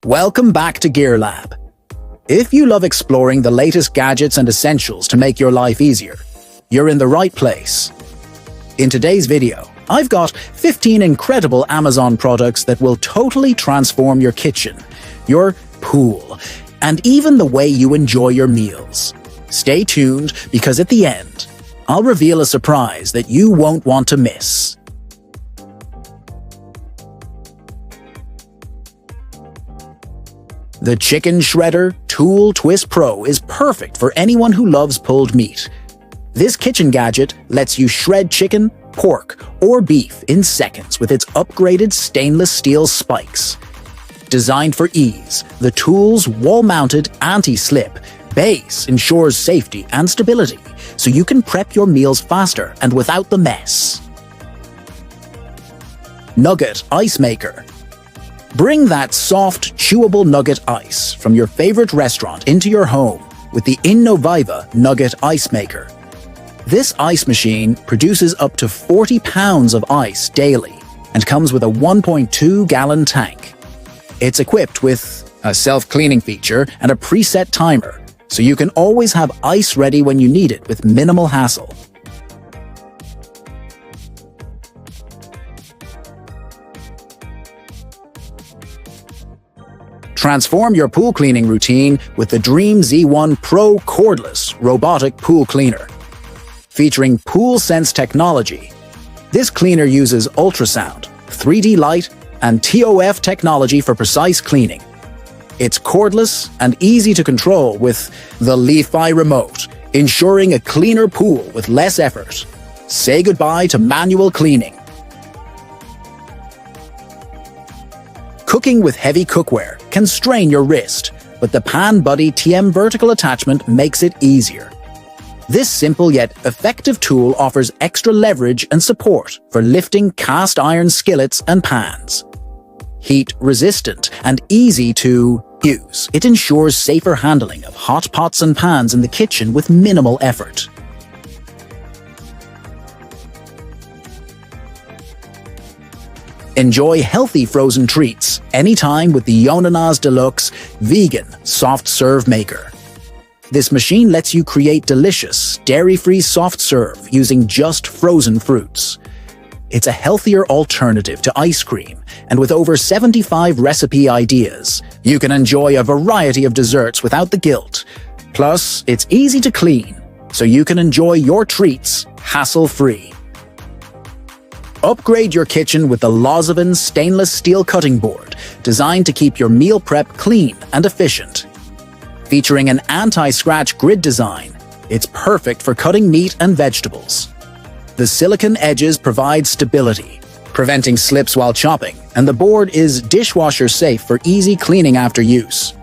Welcome back to Gear Lab. If you love exploring the latest gadgets and essentials to make your life easier, you're in the right place. In today's video, I've got 15 incredible Amazon products that will totally transform your kitchen, your pool, and even the way you enjoy your meals. Stay tuned because at the end, I'll reveal a surprise that you won't want to miss. The Chicken Shredder Tool Twist Pro is perfect for anyone who loves pulled meat. This kitchen gadget lets you shred chicken, pork, or beef in seconds with its upgraded stainless steel spikes. Designed for ease, the tool's wall-mounted anti-slip base ensures safety and stability, so you can prep your meals faster and without the mess. Nugget Ice Maker. Bring that soft, chewable nugget ice from your favorite restaurant into your home with the Innoviva Nugget Ice Maker. This ice machine produces up to 40 pounds of ice daily and comes with a 1.2-gallon tank. It's equipped with a self-cleaning feature and a preset timer, so you can always have ice ready when you need it with minimal hassle. Transform your pool cleaning routine with the DREAME Z1 Pro cordless robotic pool cleaner. Featuring Pool Sense technology, this cleaner uses ultrasound, 3D light, and TOF technology for precise cleaning. It's cordless and easy to control with the Frye remote, ensuring a cleaner pool with less effort. Say goodbye to manual cleaning. Cooking with heavy cookware can strain your wrist, but the Pan Buddy TM vertical attachment makes it easier. This simple yet effective tool offers extra leverage and support for lifting cast iron skillets and pans. Heat resistant and easy to use, it ensures safer handling of hot pots and pans in the kitchen with minimal effort. Enjoy healthy frozen treats anytime with the Yonanas Deluxe vegan soft serve maker. This machine lets you create delicious, dairy-free soft serve using just frozen fruits. It's a healthier alternative to ice cream, and with over 75 recipe ideas, you can enjoy a variety of desserts without the guilt. Plus, it's easy to clean, so you can enjoy your treats hassle-free. Upgrade your kitchen with the Lozovan stainless steel cutting board, designed to keep your meal prep clean and efficient. Featuring an anti-scratch grid design, it's perfect for cutting meat and vegetables. The silicone edges provide stability, preventing slips while chopping, and the board is dishwasher safe for easy cleaning after use.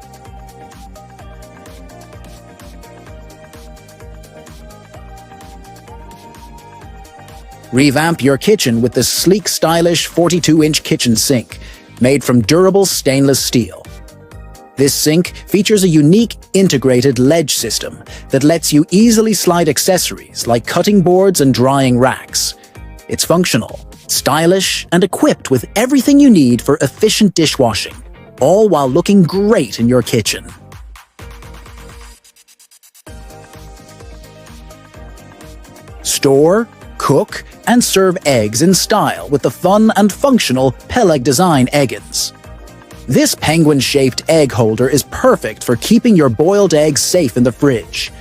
Revamp your kitchen with the sleek, stylish 42-inch kitchen sink, made from durable stainless steel. This sink features a unique integrated ledge system that lets you easily slide accessories like cutting boards and drying racks. It's functional, stylish, and equipped with everything you need for efficient dishwashing, all while looking great in your kitchen. Store, cook, and serve eggs in style with the fun and functional Peleg design Egguins. This penguin-shaped egg holder is perfect for keeping your boiled eggs safe in the fridge.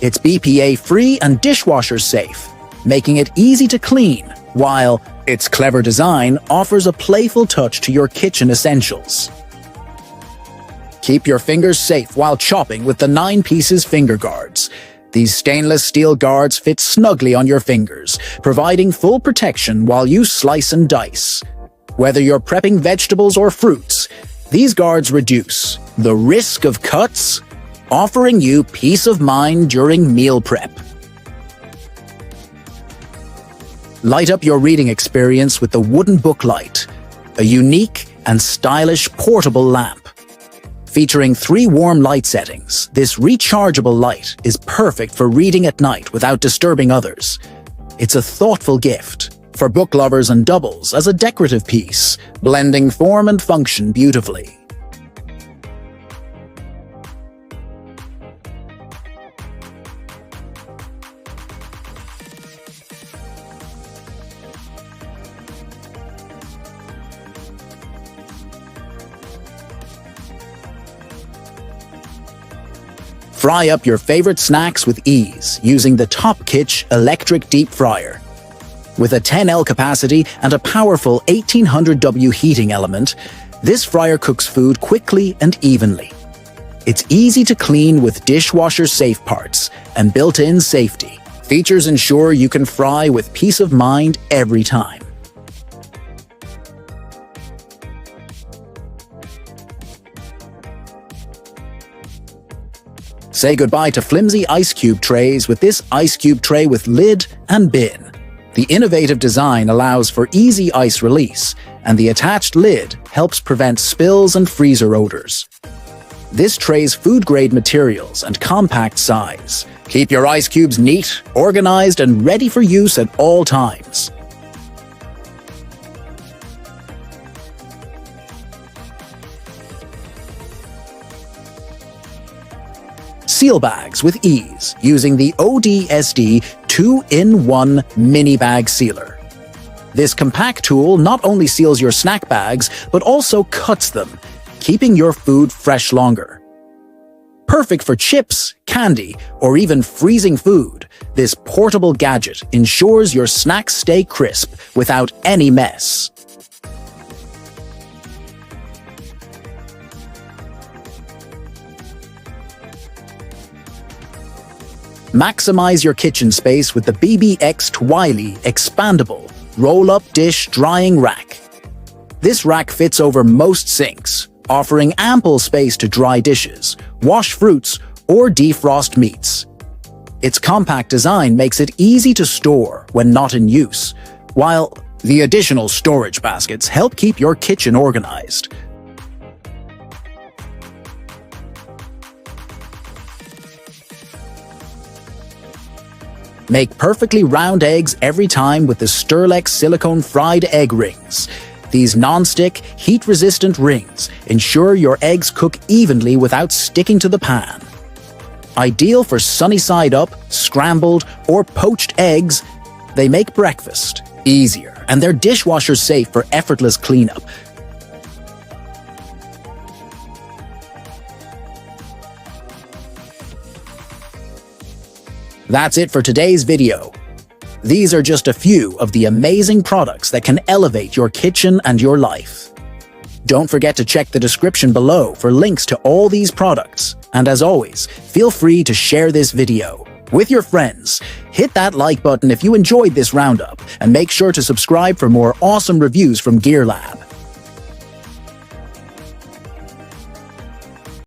It's BPA-free and dishwasher-safe, making it easy to clean, while its clever design offers a playful touch to your kitchen essentials. Keep your fingers safe while chopping with the 9-pieces finger guards. These stainless steel guards fit snugly on your fingers, providing full protection while you slice and dice. Whether you're prepping vegetables or fruits, these guards reduce the risk of cuts, offering you peace of mind during meal prep. Light up your reading experience with the wooden book light, a unique and stylish portable lamp. Featuring 3 warm light settings, this rechargeable light is perfect for reading at night without disturbing others. It's a thoughtful gift for book lovers and doubles as a decorative piece, blending form and function beautifully. Fry up your favorite snacks with ease using the Top Kitch electric deep fryer. With a 10L capacity and a powerful 1800W heating element, this fryer cooks food quickly and evenly. It's easy to clean with dishwasher-safe parts and built-in safety. Features ensure you can fry with peace of mind every time. Say goodbye to flimsy ice cube trays with this ice cube tray with lid and bin. The innovative design allows for easy ice release, and the attached lid helps prevent spills and freezer odors. This tray's food-grade materials and compact size keep your ice cubes neat, organized, and ready for use at all times. Seal bags with ease using the ODSD 2-in-1 mini bag sealer. This compact tool not only seals your snack bags, but also cuts them, keeping your food fresh longer. Perfect for chips, candy, or even freezing food, this portable gadget ensures your snacks stay crisp without any mess. Maximize your kitchen space with the BBXTYLY Expandable Roll-Up Dish Drying Rack. This rack fits over most sinks, offering ample space to dry dishes, wash fruits, or defrost meats. Its compact design makes it easy to store when not in use, while the additional storage baskets help keep your kitchen organized. Make perfectly round eggs every time with the Deluxe silicone fried egg rings. These non-stick, heat-resistant rings ensure your eggs cook evenly without sticking to the pan. Ideal for sunny-side-up, scrambled, or poached eggs, they make breakfast easier, and they're dishwasher-safe for effortless cleanup. That's it for today's video. These are just a few of the amazing products that can elevate your kitchen and your life. Don't forget to check the description below for links to all these products. And as always, feel free to share this video with your friends. Hit that like button if you enjoyed this roundup, and make sure to subscribe for more awesome reviews from Gear Lab.